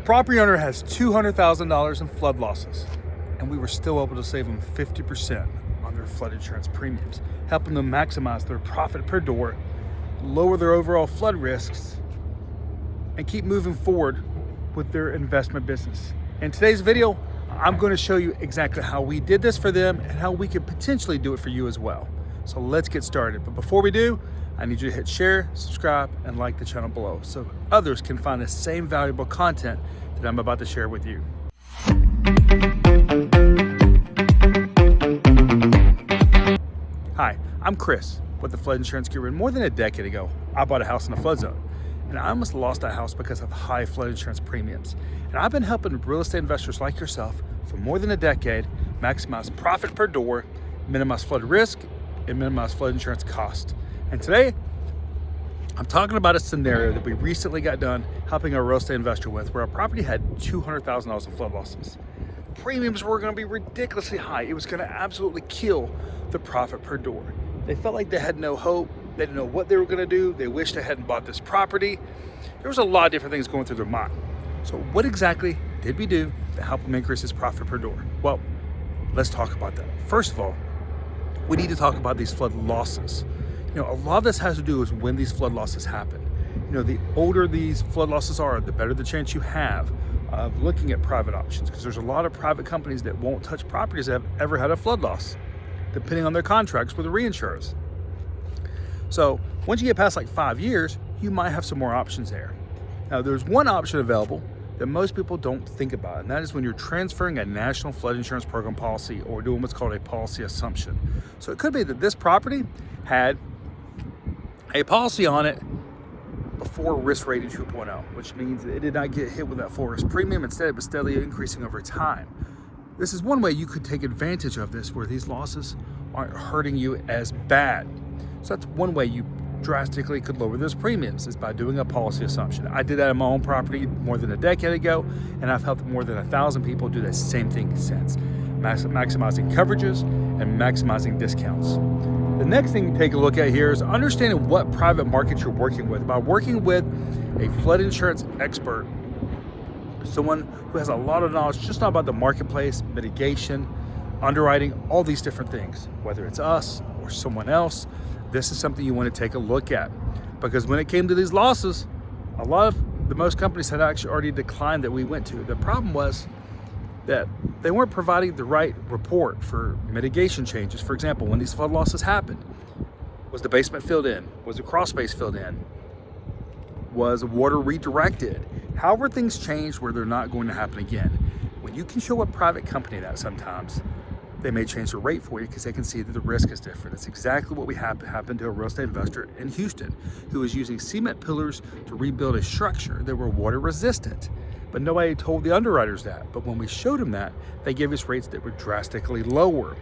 property owner has $200,000 in flood losses, and we were still able to save them 50% on their flood insurance premiums, helping them maximize their profit per door, lower their overall flood risks, and keep moving forward with their investment business. In today's video, I'm going to show you exactly how we did this for them and how we could potentially do it for you as well. So let's get started. But before we do, I need you to hit share, subscribe, and like the channel below so others can find the same valuable content that I'm about to share with you. Hi, I'm Chris with the Flood Insurance Guru. More than a decade ago, I bought a house in a flood zone, and I almost lost that house because of high flood insurance premiums. And I've been helping real estate investors like yourself for more than a decade maximize profit per door, minimize flood risk, and minimize flood insurance cost. And today, I'm talking about a scenario that we recently got done helping a real estate investor with, where our property had $200,000 in flood losses. Premiums were going to be ridiculously high. It was going to absolutely kill the profit per door. They felt like they had no hope. They didn't know what they were going to do. They wished they hadn't bought this property. There was a lot of different things going through their mind. So what exactly did we do to help them increase his profit per door? Well, let's talk about that. First of all, we need to talk about these flood losses. A lot of this has to do with when these flood losses happen. The older these flood losses are, the better the chance you have of looking at private options, because there's a lot of private companies that won't touch properties that have ever had a flood loss, depending on their contracts with the reinsurers. So once you get past like 5 years, you might have some more options there. Now, there's one option available that most people don't think about, and that is when you're transferring a national flood insurance program policy or doing what's called a policy assumption. So it could be that this property had a policy on it before risk rating 2.0, which means it did not get hit with that full risk premium. Instead, it was steadily increasing over time. This is one way you could take advantage of this, where these losses aren't hurting you as bad. So that's one way you drastically could lower those premiums, is by doing a policy assumption. I did that on my own property more than a decade ago, and I've helped more than 1,000 people do the same thing since, maximizing coverages and maximizing discounts. The next thing to take a look at here is understanding what private market you're working with. By working with a flood insurance expert, someone who has a lot of knowledge just not about the marketplace, mitigation, underwriting, all these different things, whether it's us or someone else, this is something you want to take a look at. Because when it came to these losses, most companies had actually already declined that we went to. The problem was that they weren't providing the right report for mitigation changes. For example, when these flood losses happened, was the basement filled in? Was the crawl space filled in? Was water redirected? However, things changed where they're not going to happen again. When you can show a private company that, sometimes they may change the rate for you because they can see that the risk is different. It's exactly what we happened to a real estate investor in Houston who was using cement pillars to rebuild a structure that were water resistant. But nobody told the underwriters that. But when we showed them that, they gave us rates that were drastically lower.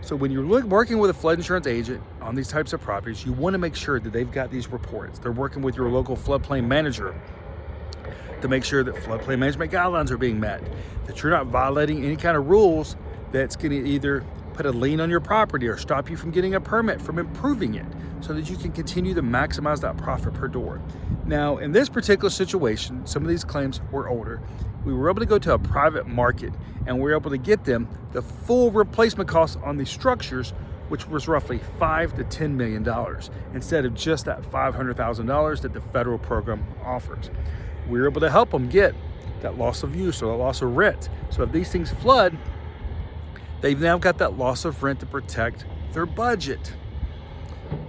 So when you're working with a flood insurance agent on these types of properties, you want to make sure that they've got these reports. They're working with your local floodplain manager to make sure that floodplain management guidelines are being met, that you're not violating any kind of rules that's going to either put a lien on your property or stop you from getting a permit from improving it, so that you can continue to maximize that profit per door. Now, in this particular situation, some of these claims were older. We were able to go to a private market, and we were able to get them the full replacement cost on these structures, which was roughly $5 to $10 million, instead of just that $500,000 that the federal program offers. We were able to help them get that loss of use or the loss of rent. So if these things flood, they've now got that loss of rent to protect their budget.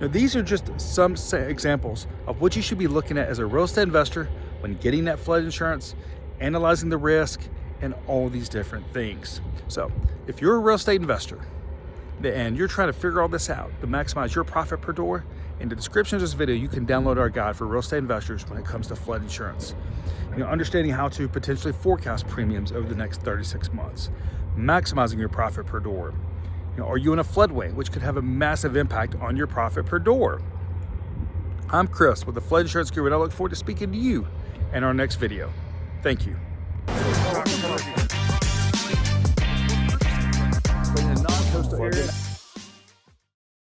Now, these are just some examples of what you should be looking at as a real estate investor when getting that flood insurance, analyzing the risk, and all these different things. So if you're a real estate investor and you're trying to figure all this out to maximize your profit per door, in the description of this video, you can download our guide for real estate investors when it comes to flood insurance. Understanding how to potentially forecast premiums over the next 36 months, maximizing your profit per door. Are you in a floodway, which could have a massive impact on your profit per door? I'm Chris with the Flood Insurance Guru, and I look forward to speaking to you in our next video. Thank you. In a non-coastal area.